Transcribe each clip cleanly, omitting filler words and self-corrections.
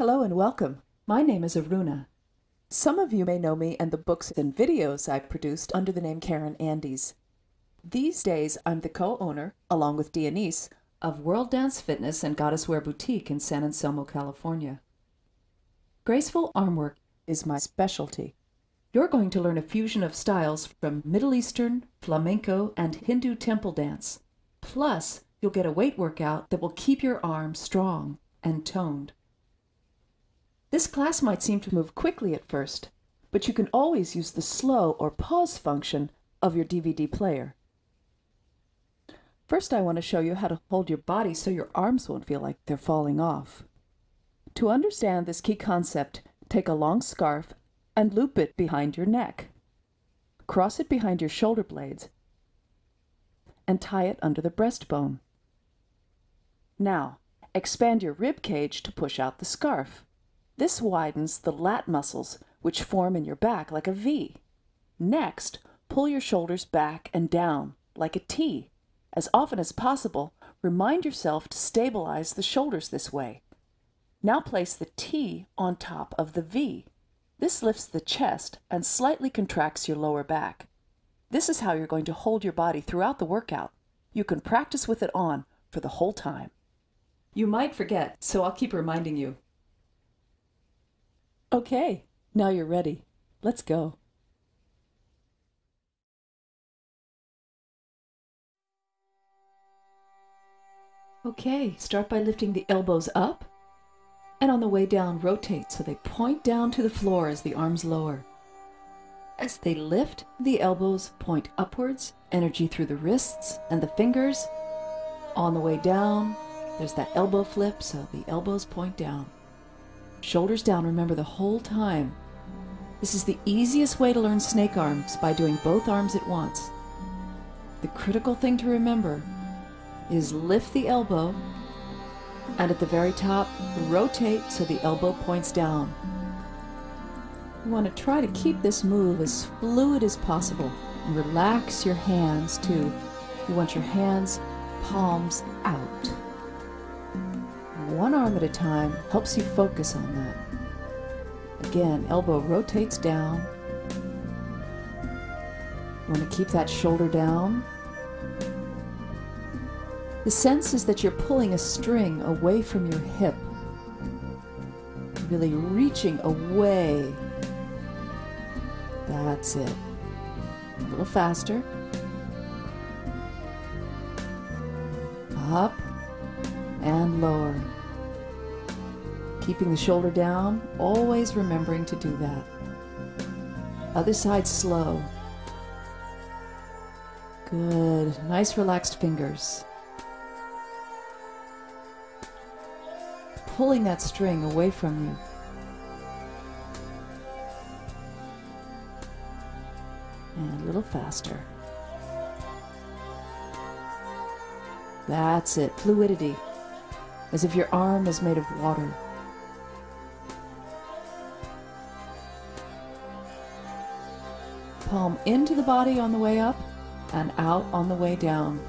Hello and welcome. My name is Aruna. Some of you may know me and the books and videos I've produced under the name Karen Andes. These days, I'm the co-owner, along with Dianise, of World Dance Fitness and Goddess Wear Boutique in San Anselmo, California. Graceful arm work is my specialty. You're going to learn a fusion of styles from Middle Eastern, flamenco, and Hindu temple dance. Plus, you'll get a weight workout that will keep your arms strong and toned. This class might seem to move quickly at first, but you can always use the slow or pause function of your DVD player. First, I want to show you how to hold your body so your arms won't feel like they're falling off. To understand this key concept, take a long scarf and loop it behind your neck. Cross it behind your shoulder blades and tie it under the breastbone. Now, expand your rib cage to push out the scarf. This widens the lat muscles, which form in your back like a V. Next, pull your shoulders back and down, like a T. As often as possible, remind yourself to stabilize the shoulders this way. Now place the T on top of the V. This lifts the chest and slightly contracts your lower back. This is how you're going to hold your body throughout the workout. You can practice with it on for the whole time. You might forget, so I'll keep reminding you. Okay, now you're ready. Let's go. Okay, start by lifting the elbows up, and on the way down, rotate so they point down to the floor as the arms lower. As they lift, the elbows point upwards, energy through the wrists and the fingers. On the way down, there's that elbow flip, so the elbows point down. Shoulders down, remember the whole time. This is the easiest way to learn snake arms, by doing both arms at once. The critical thing to remember is lift the elbow, and at the very top, rotate so the elbow points down. You want to try to keep this move as fluid as possible. And relax your hands too. You want your hands, palms out. One arm at a time helps you focus on that. Again, elbow rotates down. You want to keep that shoulder down. The sense is that you're pulling a string away from your hip, really reaching away. That's it. A little faster. Up and lower. Keeping the shoulder down, always remembering to do that. Other side slow. Good. Nice relaxed fingers. Pulling that string away from you. And a little faster. That's it. Fluidity. As if your arm is made of water. Palm into the body on the way up and out on the way down.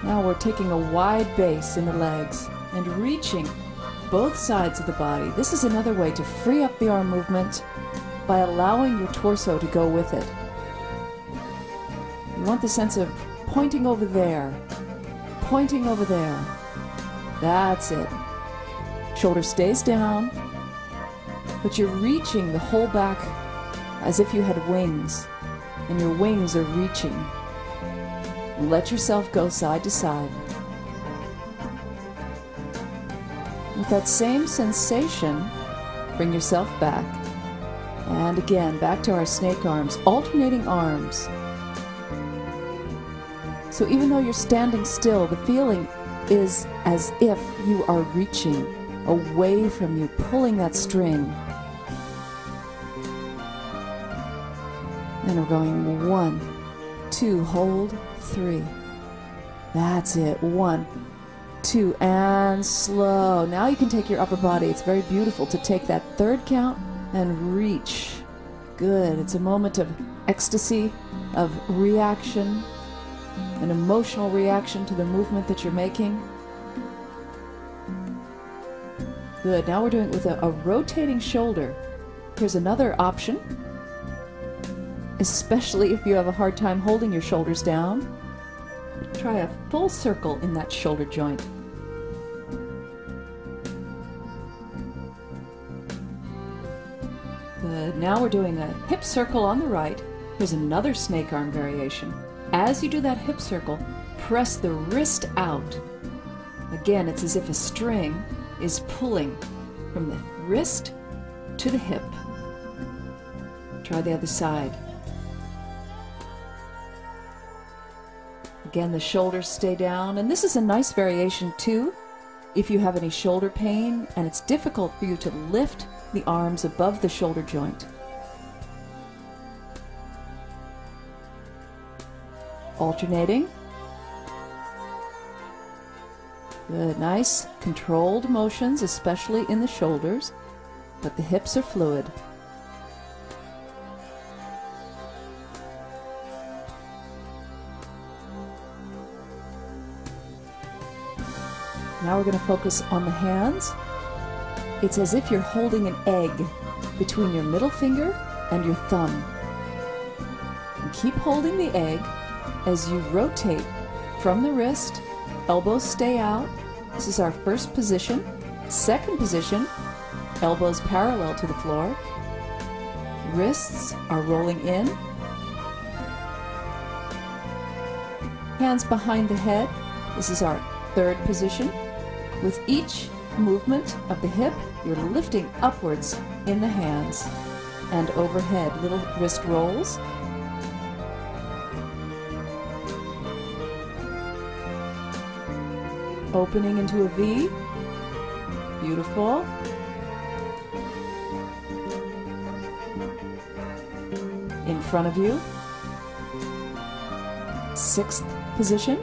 Now we're taking a wide base in the legs and reaching both sides of the body. This is another way to free up the arm movement by allowing your torso to go with it. You want the sense of pointing over there, pointing over there. That's it. Shoulder stays down, but you're reaching the whole back as if you had wings, and your wings are reaching. Let yourself go side to side. With that same sensation, bring yourself back. And again, back to our snake arms, alternating arms. So even though you're standing still, the feeling is as if you are reaching away from you, pulling that string. And we're going 1, 2, hold, 3. That's it. 1, 2, and slow. Now you can take your upper body. It's very beautiful to take that third count and reach. Good. It's a moment of ecstasy, of reaction, an emotional reaction to the movement that you're making. Good. Now we're doing it with a rotating shoulder. Here's another option, especially if you have a hard time holding your shoulders down. Try a full circle in that shoulder joint. Good. Now we're doing a hip circle on the right. Here's another snake arm variation. As you do that hip circle, press the wrist out. Again, it's as if a string is pulling from the wrist to the hip. Try the other side. Again, the shoulders stay down, and this is a nice variation too if you have any shoulder pain and it's difficult for you to lift the arms above the shoulder joint. Alternating. Good, nice controlled motions, especially in the shoulders, but the hips are fluid. Now we're going to focus on the hands. It's as if you're holding an egg between your middle finger and your thumb. And keep holding the egg as you rotate from the wrist. Elbows stay out. This is our first position. Second position, elbows parallel to the floor. Wrists are rolling in. Hands behind the head. This is our third position. With each movement of the hip, you're lifting upwards in the hands and overhead. Little wrist rolls. Opening into a V. Beautiful. In front of you. Sixth position.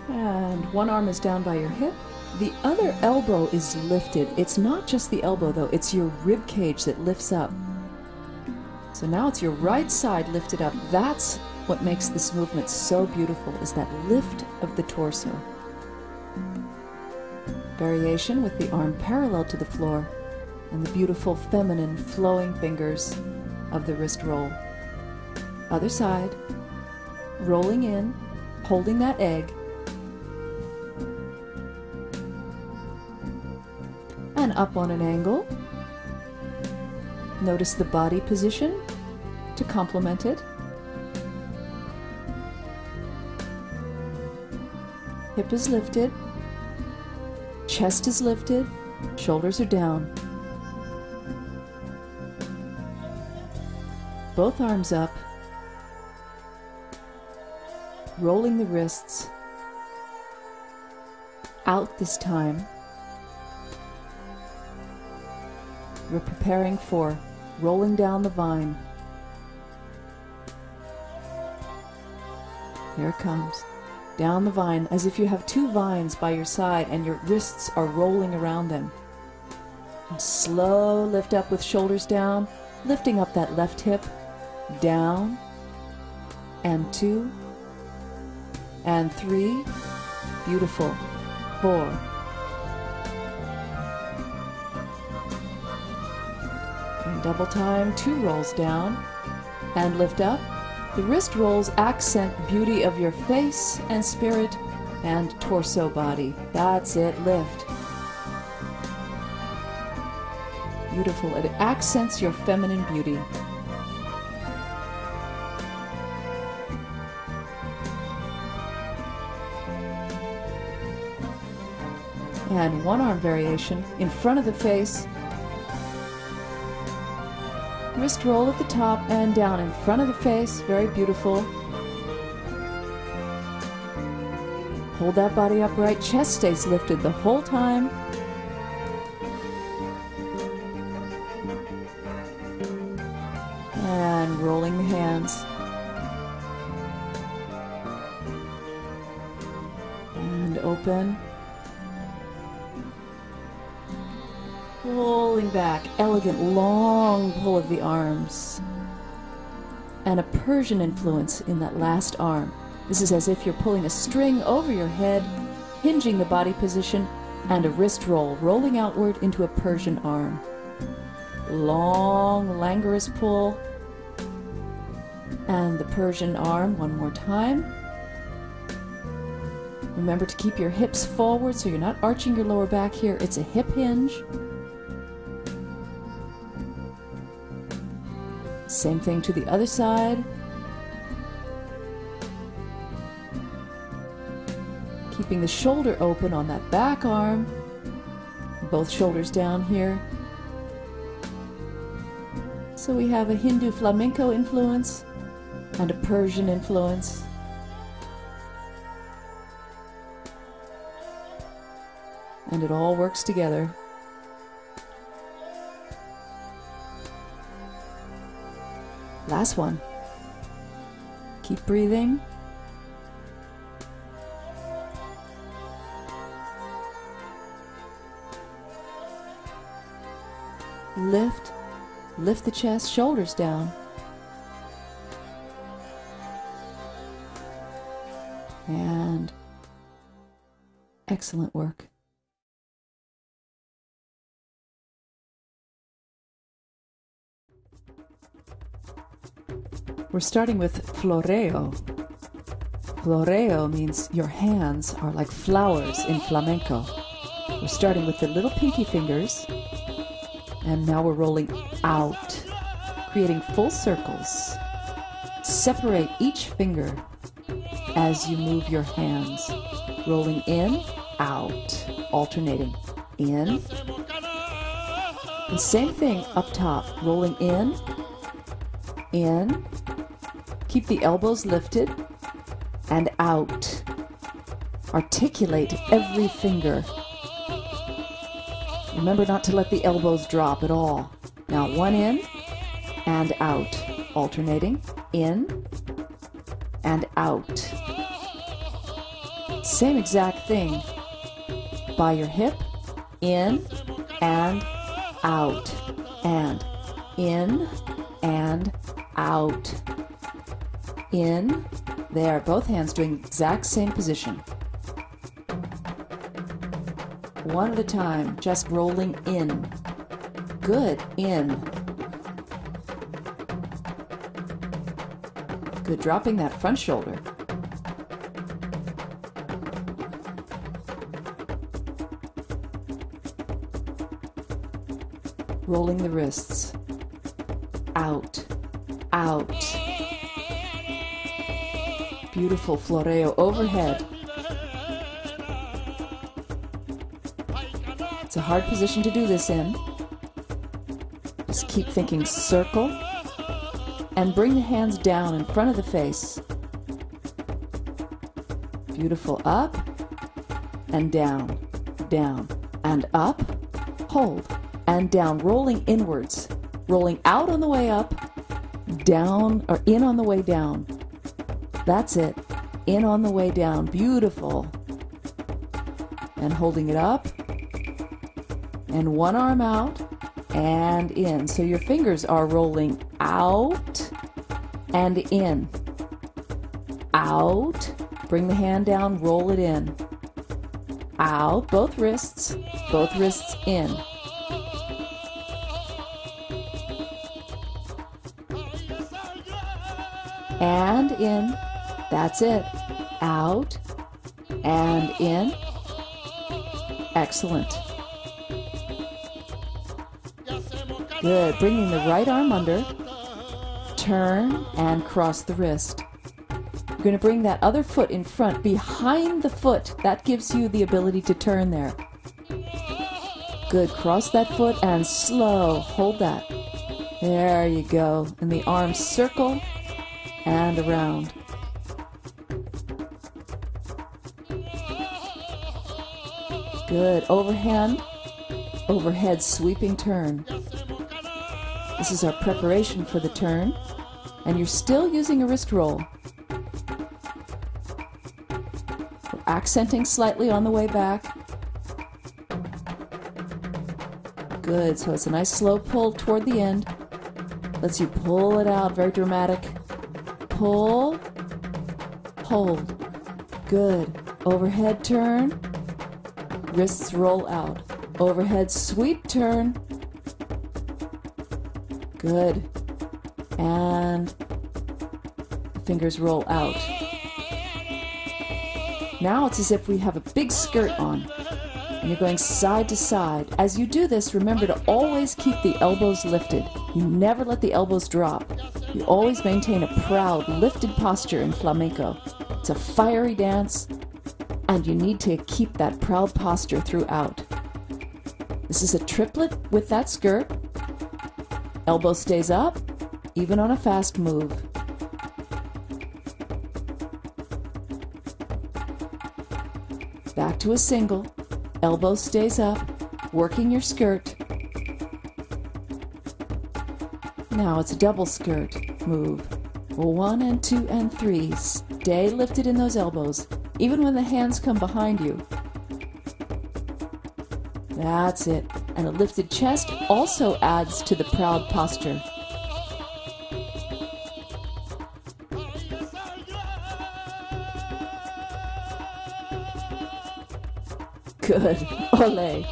And one arm is down by your hip. The other elbow is lifted. It's not just the elbow though, it's your rib cage that lifts up. So now it's your right side lifted up. That's what makes this movement so beautiful, is that lift of the torso. Variation with the arm parallel to the floor and the beautiful feminine flowing fingers of the wrist roll. Other side, rolling in, holding that egg, and up on an angle. Notice the body position to complement it. Hip is lifted, chest is lifted, shoulders are down. Both arms up, rolling the wrists out this time. We're preparing for rolling down the vine. Here it comes. Down the vine, as if you have two vines by your side and your wrists are rolling around them. And slow lift up with shoulders down, lifting up that left hip. Down, and 2, and 3. Beautiful. 4. And double time, 2 rolls down, and lift up. The wrist rolls accent the beauty of your face and spirit and torso body. That's it, lift. Beautiful. It accents your feminine beauty. And one arm variation in front of the face. Wrist roll at the top and down in front of the face. Very beautiful. Hold that body upright. Chest stays lifted the whole time. And rolling the hands. And open. Pulling back, elegant long pull of the arms, and a Persian influence in that last arm. This is as if you're pulling a string over your head, hinging the body position, and a wrist roll, rolling outward into a Persian arm. Long, languorous pull, and the Persian arm one more time. Remember to keep your hips forward so you're not arching your lower back here. It's a hip hinge. Same thing to the other side. Keeping the shoulder open on that back arm. Both shoulders down here. So we have a Hindu flamenco influence and a Persian influence. And it all works together. Last one. Keep breathing. Lift the chest, shoulders down. And excellent work. We're starting with floreo. Floreo means your hands are like flowers in flamenco. We're starting with the little pinky fingers, and now we're rolling out, creating full circles. Separate each finger as you move your hands, rolling in, out, alternating in. And same thing up top, rolling in, keep the elbows lifted, and out. Articulate every finger. Remember not to let the elbows drop at all. Now one in and out, alternating in and out. Same exact thing by your hip, in and out, and in and out. In, there, both hands doing the exact same position. One at a time, just rolling in. Good, in. Good, dropping that front shoulder. Rolling the wrists. Out, out. Beautiful floreo overhead. It's a hard position to do this in. Just keep thinking circle and bring the hands down in front of the face. Beautiful, up and down, down and up, hold and down, rolling inwards, rolling out on the way up, down or in on the way down. That's it, in on the way down, beautiful. And holding it up. And one arm out and in. So your fingers are rolling out and in. Out. Bring the hand down, roll it in. Out. Both wrists in. And in. That's it. Out and in. Excellent. Good. Bringing the right arm under. Turn and cross the wrist. You're going to bring that other foot in front, behind the foot. That gives you the ability to turn there. Good. Cross that foot and slow. Hold that. There you go. And the arms circle and around. Good. Overhead sweeping turn. This is our preparation for the turn, and you're still using a wrist roll. We're accenting slightly on the way back. Good, so it's a nice slow pull toward the end. Lets you pull it out, very dramatic. Pull, hold. Good. Overhead turn. Wrists roll out. Overhead sweep turn. Good. And fingers roll out. Now it's as if we have a big skirt on, and you're going side to side. As you do this, remember to always keep the elbows lifted. You never let the elbows drop. You always maintain a proud, lifted posture in flamenco. It's a fiery dance, and you need to keep that proud posture throughout. This is a triplet with that skirt. Elbow stays up, even on a fast move. Back to a single. Elbow stays up, working your skirt. Now it's a double skirt move. 1 and 2 and 3. Stay lifted in those elbows, even when the hands come behind you. That's it. And a lifted chest also adds to the proud posture. Good. Ole.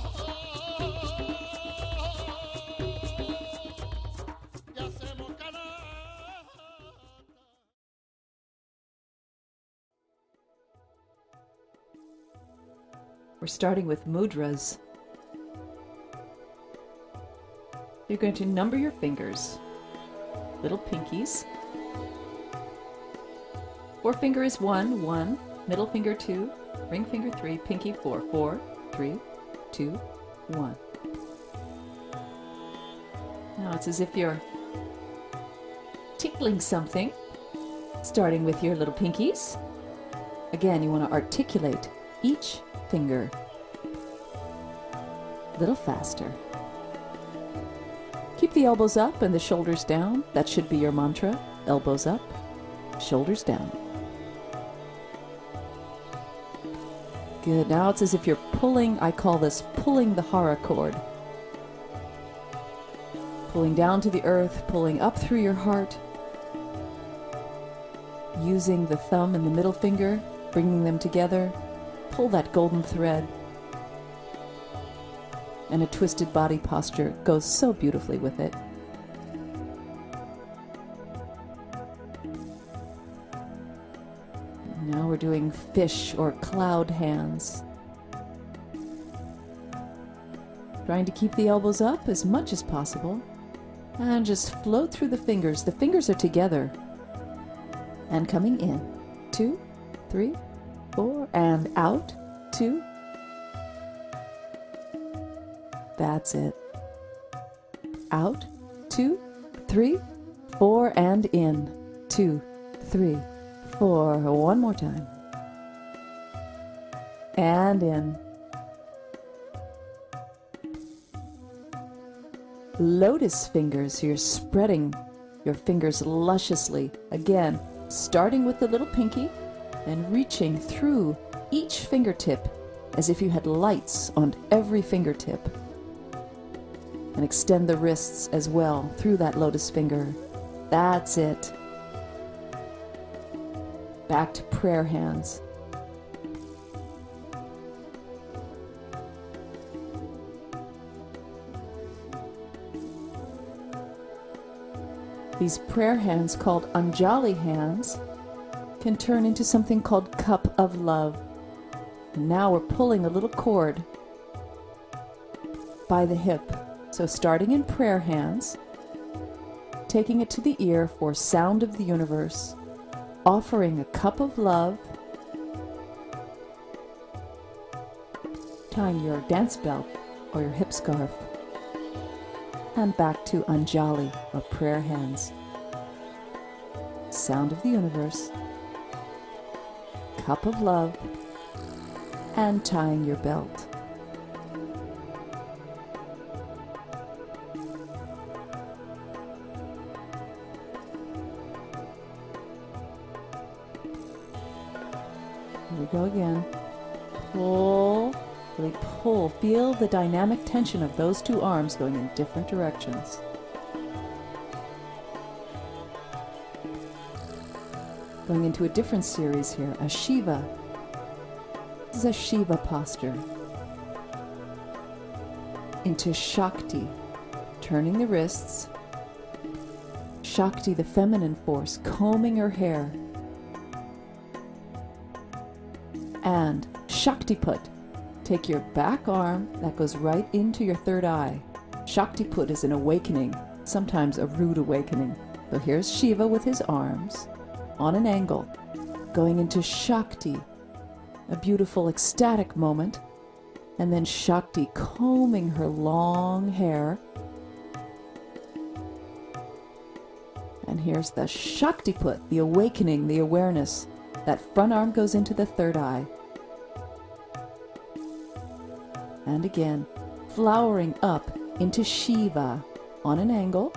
We're starting with mudras. You're going to number your fingers. Little pinkies. Forefinger is 1, 1. Middle finger 2. Ring finger 3, pinky 4, 4, 3, 2, 1. Now it's as if you're tickling something, starting with your little pinkies. Again, you want to articulate each finger a little faster. Keep the elbows up and the shoulders down. That should be your mantra. Elbows up, shoulders down. Good. Now it's as if you're pulling, I call this pulling the hara cord. Pulling down to the earth, pulling up through your heart. Using the thumb and the middle finger, bringing them together. Pull that golden thread. And a twisted body posture goes so beautifully with it. Now we're doing fish or cloud hands. Trying to keep the elbows up as much as possible. And just float through the fingers. The fingers are together. And coming in. 2, 3, 4, and out. 2. That's it. Out. 2, 3, 4, and in. 2, 3, 4. One more time. And in. Lotus fingers. You're spreading your fingers lusciously. Again, starting with the little pinky and reaching through each fingertip as if you had lights on every fingertip. And extend the wrists as well through that lotus finger. That's it. Back to prayer hands. These prayer hands, called Anjali hands, can turn into something called cup of love. And now we're pulling a little cord by the hip. So starting in prayer hands, taking it to the ear for sound of the universe, offering a cup of love, tying your dance belt or your hip scarf, and back to Anjali, or prayer hands. Sound of the universe, cup of love, and tying your belt. Here we go again. Pull, really pull. Feel the dynamic tension of those two arms going in different directions. Going into a different series here, a Shiva. This is a Shiva posture. Into Shakti, turning the wrists. Shakti, the feminine force, combing her hair. And Shakti Put. Take your back arm, that goes right into your third eye. Shakti Put is an awakening, sometimes a rude awakening. So here's Shiva with his arms on an angle, going into Shakti, a beautiful ecstatic moment, and then Shakti combing her long hair. And here's the Shakti Put, the awakening, the awareness. That front arm goes into the third eye. And again, flowering up into Shiva on an angle.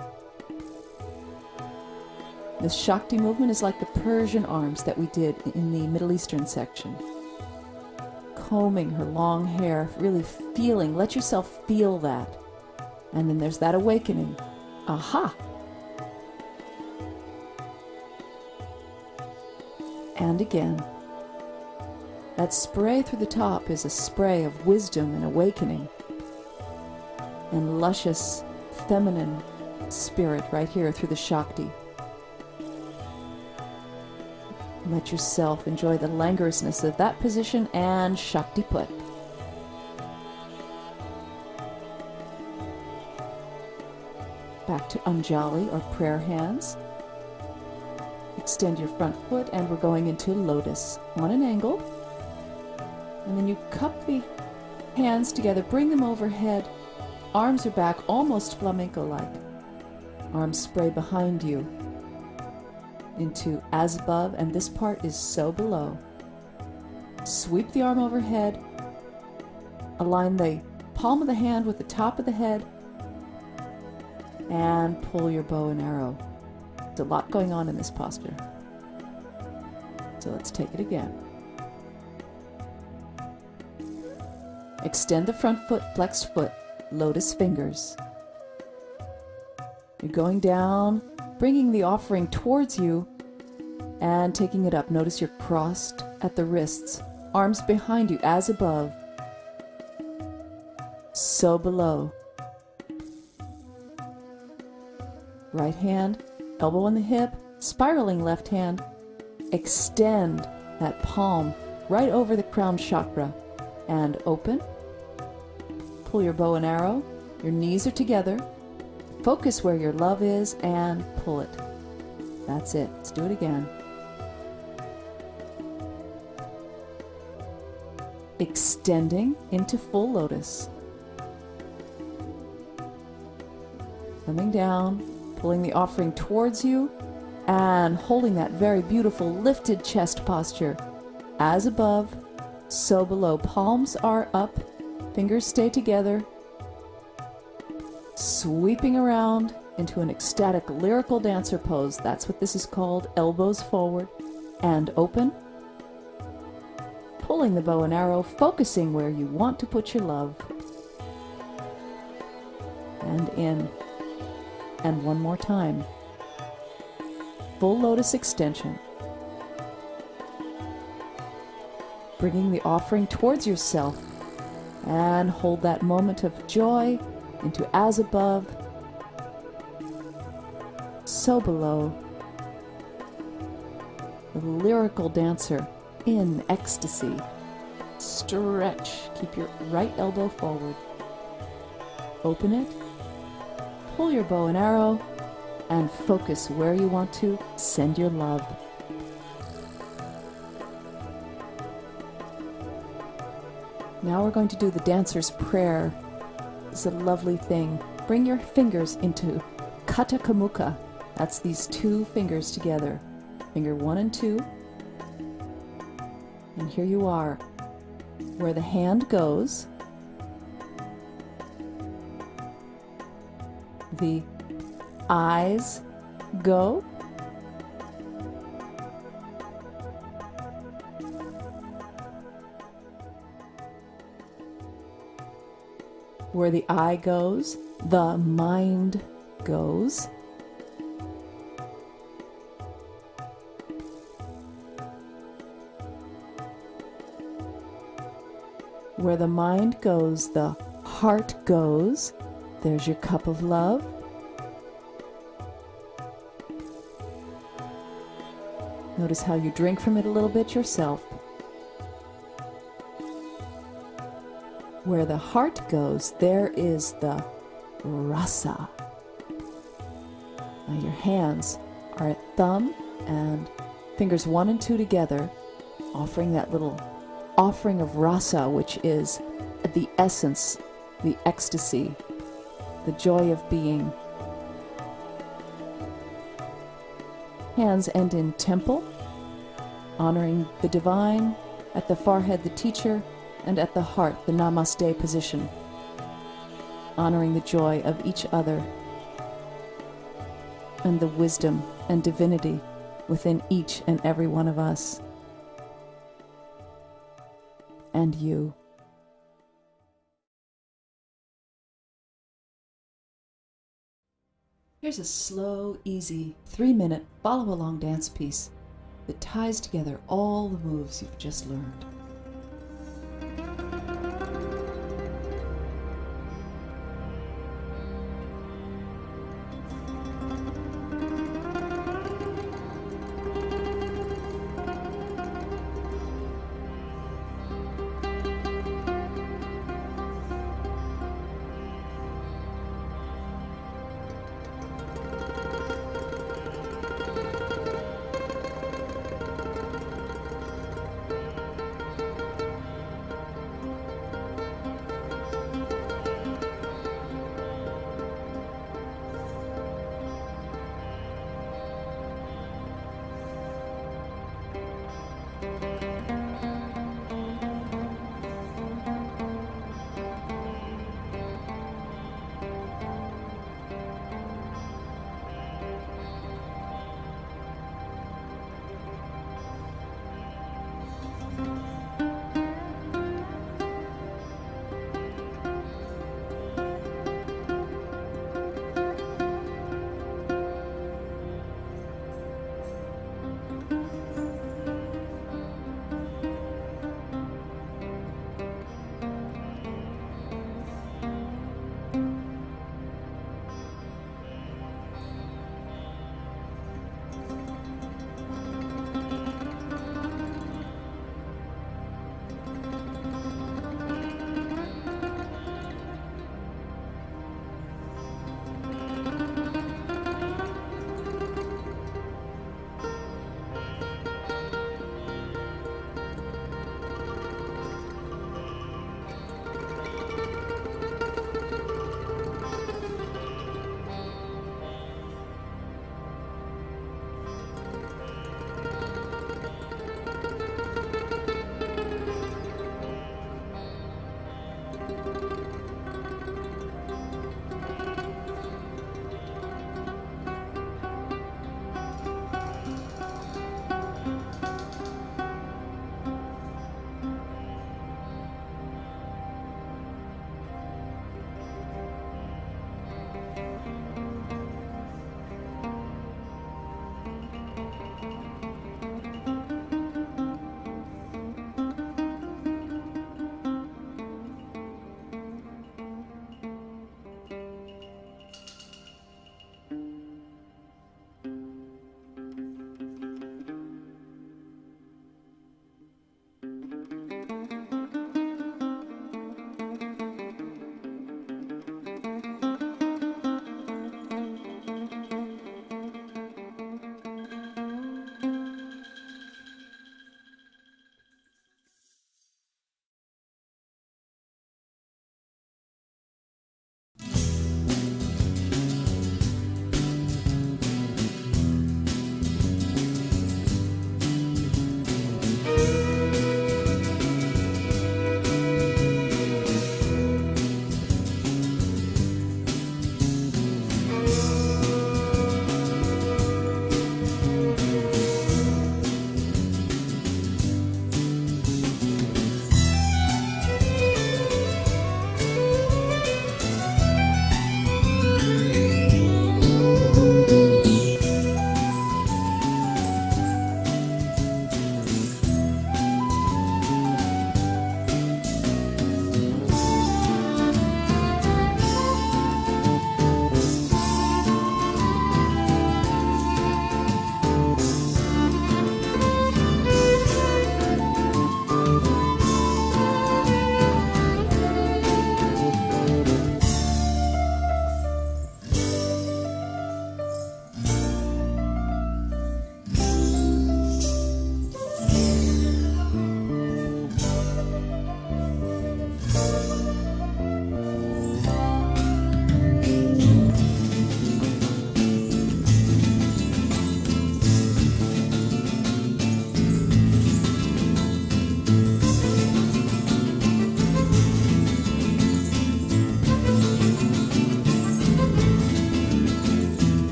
This Shakti movement is like the Persian arms that we did in the Middle Eastern section. Combing her long hair, really feeling, let yourself feel that. And then there's that awakening. Aha! And again. That spray through the top is a spray of wisdom and awakening. And luscious, feminine spirit right here through the Shakti. Let yourself enjoy the languorousness of that position and Shakti Put. Back to Anjali or prayer hands. Extend your front foot and we're going into Lotus on an angle. And then you cup the hands together, bring them overhead. Arms are back, almost flamenco-like. Arms spray behind you into as above, and this part is so below. Sweep the arm overhead. Align the palm of the hand with the top of the head. And pull your bow and arrow. There's a lot going on in this posture. So let's take it again. Extend the front foot, flexed foot, lotus fingers. You're going down, bringing the offering towards you and taking it up. Notice you're crossed at the wrists, arms behind you as above, so below. Right hand, elbow on the hip, spiraling left hand. Extend that palm right over the crown chakra and open. Pull your bow and arrow. Your knees are together. Focus where your love is and pull it. That's it. Let's do it again. Extending into full lotus. Coming down, pulling the offering towards you and holding that very beautiful lifted chest posture. As above, so below. Palms are up, fingers stay together. Sweeping around into an ecstatic lyrical dancer pose. That's what this is called. Elbows forward and open. Pulling the bow and arrow, focusing where you want to put your love. And in. And one more time. Full lotus extension. Bringing the offering towards yourself and hold that moment of joy into as above, so below. The lyrical dancer in ecstasy. Stretch. Keep your right elbow forward. Open it. Pull your bow and arrow and focus where you want to send your love. Now we're going to do the dancer's prayer. It's a lovely thing. Bring your fingers into Kata Kamuka. That's these two fingers together. Finger 1 and 2. And here you are. Where the hand goes, the eyes go. Where the eye goes, the mind goes. Where the mind goes, the heart goes. There's your cup of love. Notice how you drink from it a little bit yourself. Where the heart goes, there is the rasa. Now your hands are at thumb and fingers 1 and 2 together, offering that little offering of rasa, which is the essence, the ecstasy, the joy of being. Hands end in temple, honoring the divine, at the forehead the teacher, and at the heart the namaste position, honoring the joy of each other and the wisdom and divinity within each and every one of us. And you. Here's a slow, easy, 3-minute follow-along dance piece that ties together all the moves you've just learned.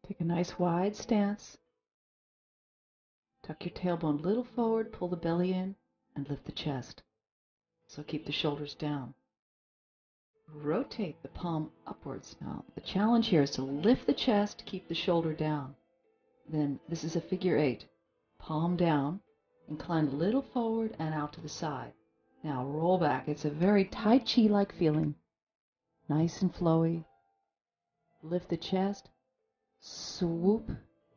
Take a nice wide stance. Tuck your tailbone a little forward, pull the belly in, and lift the chest. So keep the shoulders down. Rotate the palm upwards. Now, the challenge here is to lift the chest, keep the shoulder down. Then this is a figure 8. Palm down, incline a little forward and out to the side. Now roll back. It's a very Tai Chi-like feeling. Nice and flowy. Lift the chest, swoop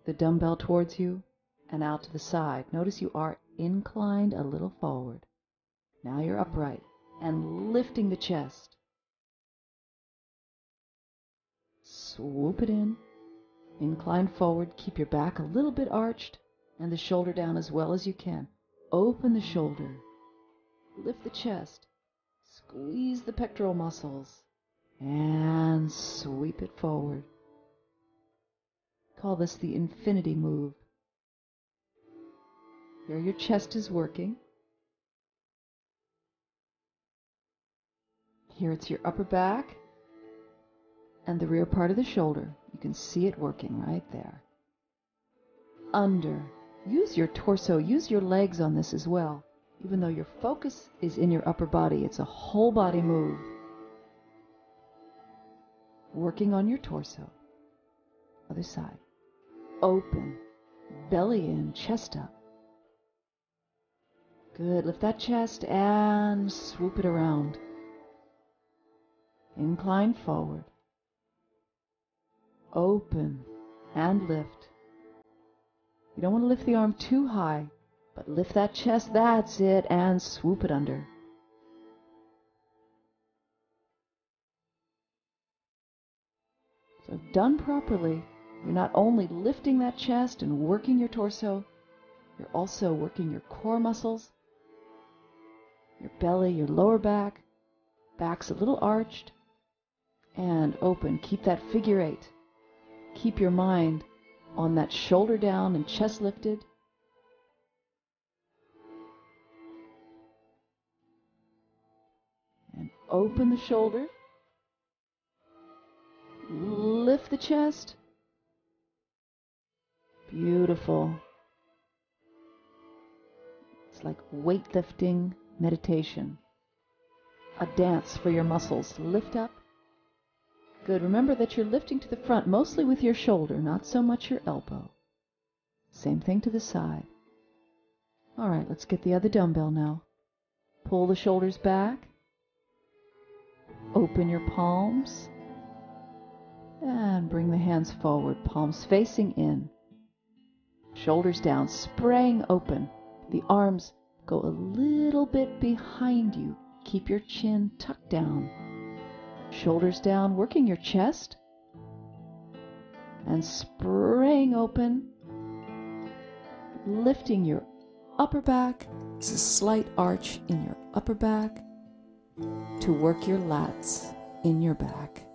the dumbbell towards you, and out to the side. Notice you are inclined a little forward. Now you're upright and lifting the chest. Swoop it in, incline forward, keep your back a little bit arched and the shoulder down as well as you can. Open the shoulder, lift the chest, squeeze the pectoral muscles, and sweep it forward. Call this the infinity move. Here your chest is working. Here it's your upper back and the rear part of the shoulder. You can see it working right there. Under. Use your torso, use your legs on this as well. Even though your focus is in your upper body, it's a whole body move. Working on your torso. Other side. Open. Belly in, chest up. Good. Lift that chest and swoop it around. Incline forward. Open and lift. You don't want to lift the arm too high, but lift that chest, that's it, and swoop it under. So done properly, you're not only lifting that chest and working your torso, you're also working your core muscles, your belly, your lower back, back's a little arched, and open. Keep that figure 8. Keep your mind on that shoulder down and chest lifted. And open the shoulder. Lift the chest. Beautiful. It's like weightlifting meditation. A dance for your muscles. Lift up. Good. Remember that you're lifting to the front, mostly with your shoulder, not so much your elbow. Same thing to the side. All right, let's get the other dumbbell now. Pull the shoulders back. Open your palms. And bring the hands forward, palms facing in. Shoulders down, spraying open. The arms go a little bit behind you. Keep your chin tucked down. Shoulders down, working your chest. And spraying open. Lifting your upper back. It's a slight arch in your upper back to work your lats in your back.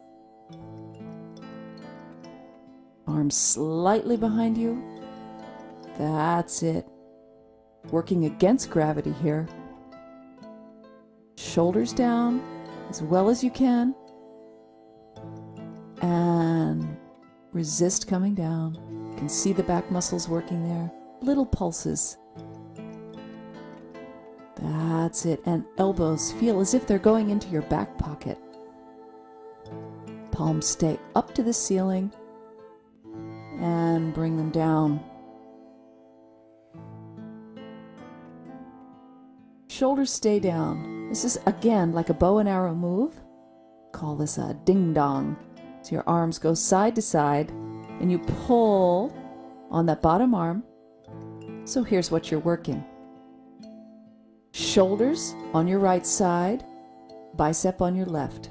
Arms slightly behind you. That's it. Working against gravity here. Shoulders down as well as you can. And resist coming down. You can see the back muscles working there. Little pulses. That's it. And elbows feel as if they're going into your back pocket. Palms stay up to the ceiling. And bring them down. Shoulders stay down. This is, again, like a bow and arrow move. Call this a ding-dong. So your arms go side to side, and you pull on that bottom arm. So here's what you're working. Shoulders on your right side, bicep on your left.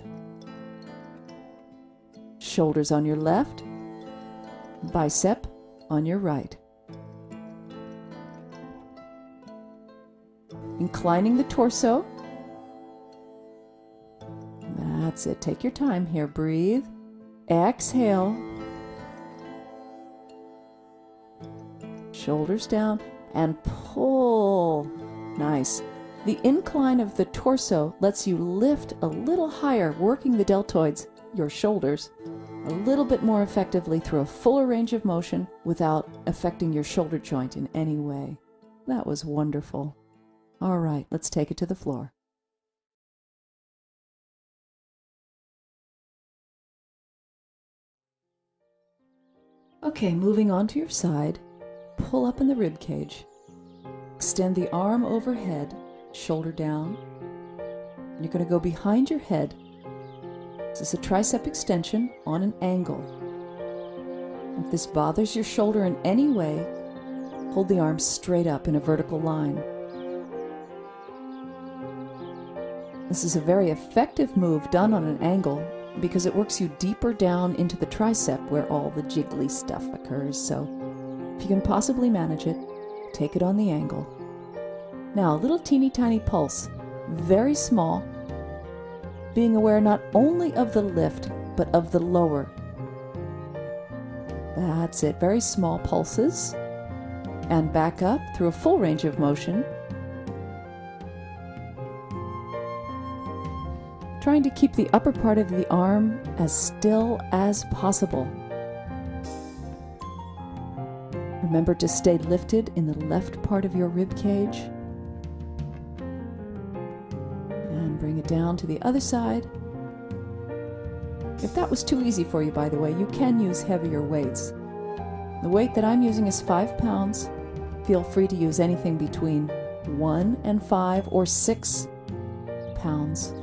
Shoulders on your left, bicep on your right. Inclining the torso. That's it. Take your time here. Breathe. Exhale. Shoulders down and pull. Nice. The incline of the torso lets you lift a little higher, working the deltoids, your shoulders, a little bit more effectively through a fuller range of motion without affecting your shoulder joint in any way. That was wonderful. All right, let's take it to the floor. Okay, moving on to your side, pull up in the rib cage. Extend the arm overhead, shoulder down. You're going to go behind your head. This is a tricep extension on an angle. If this bothers your shoulder in any way, hold the arms straight up in a vertical line. This is a very effective move done on an angle because it works you deeper down into the tricep where all the jiggly stuff occurs. So if you can possibly manage it, take it on the angle. Now, a little teeny tiny pulse, very small, being aware not only of the lift, but of the lower. That's it, very small pulses. And back up through a full range of motion. Trying to keep the upper part of the arm as still as possible. Remember to stay lifted in the left part of your rib cage. And bring it down to the other side. If that was too easy for you, by the way, you can use heavier weights. The weight that I'm using is 5 pounds. Feel free to use anything between 1 and 5 or 6 pounds.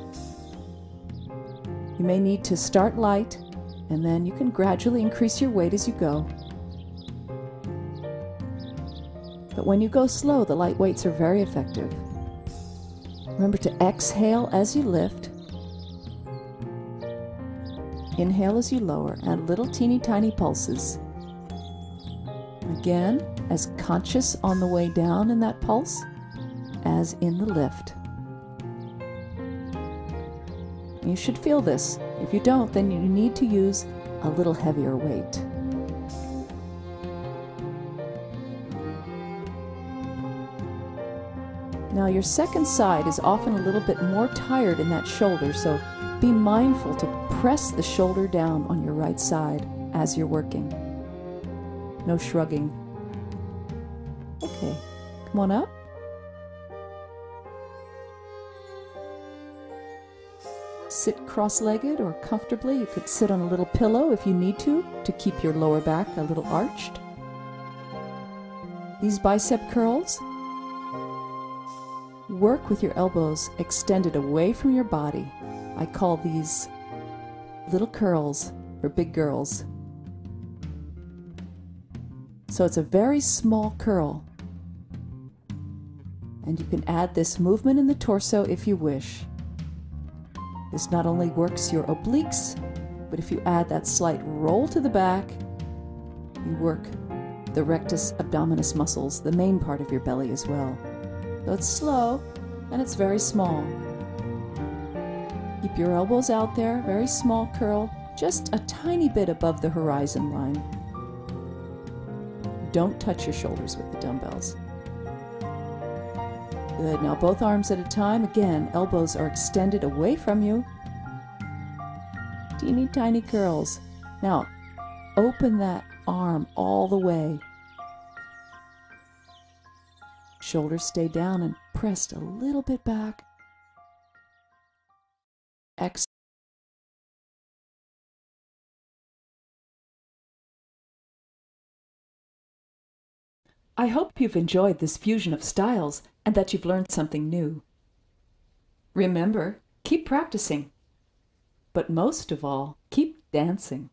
You may need to start light, and then you can gradually increase your weight as you go. But when you go slow, the light weights are very effective. Remember to exhale as you lift. Inhale as you lower, and little teeny tiny pulses. Again, as conscious on the way down in that pulse as in the lift. You should feel this. If you don't, then you need to use a little heavier weight. Now your second side is often a little bit more tired in that shoulder, so be mindful to press the shoulder down on your right side as you're working. No shrugging. Okay, come on up. Sit cross-legged or comfortably. You could sit on a little pillow if you need to keep your lower back a little arched. These bicep curls, work with your elbows extended away from your body. I call these little curls for big girls. So it's a very small curl. And you can add this movement in the torso if you wish. This not only works your obliques, but if you add that slight roll to the back, you work the rectus abdominis muscles, the main part of your belly as well. So it's slow and it's very small. Keep your elbows out there, very small curl, just a tiny bit above the horizon line. Don't touch your shoulders with the dumbbells. Good, now both arms at a time. Again, elbows are extended away from you. Teeny tiny curls. Now, open that arm all the way. Shoulders stay down and pressed a little bit back. Exhale. I hope you've enjoyed this fusion of styles and that you've learned something new. Remember, keep practicing, but most of all, keep dancing.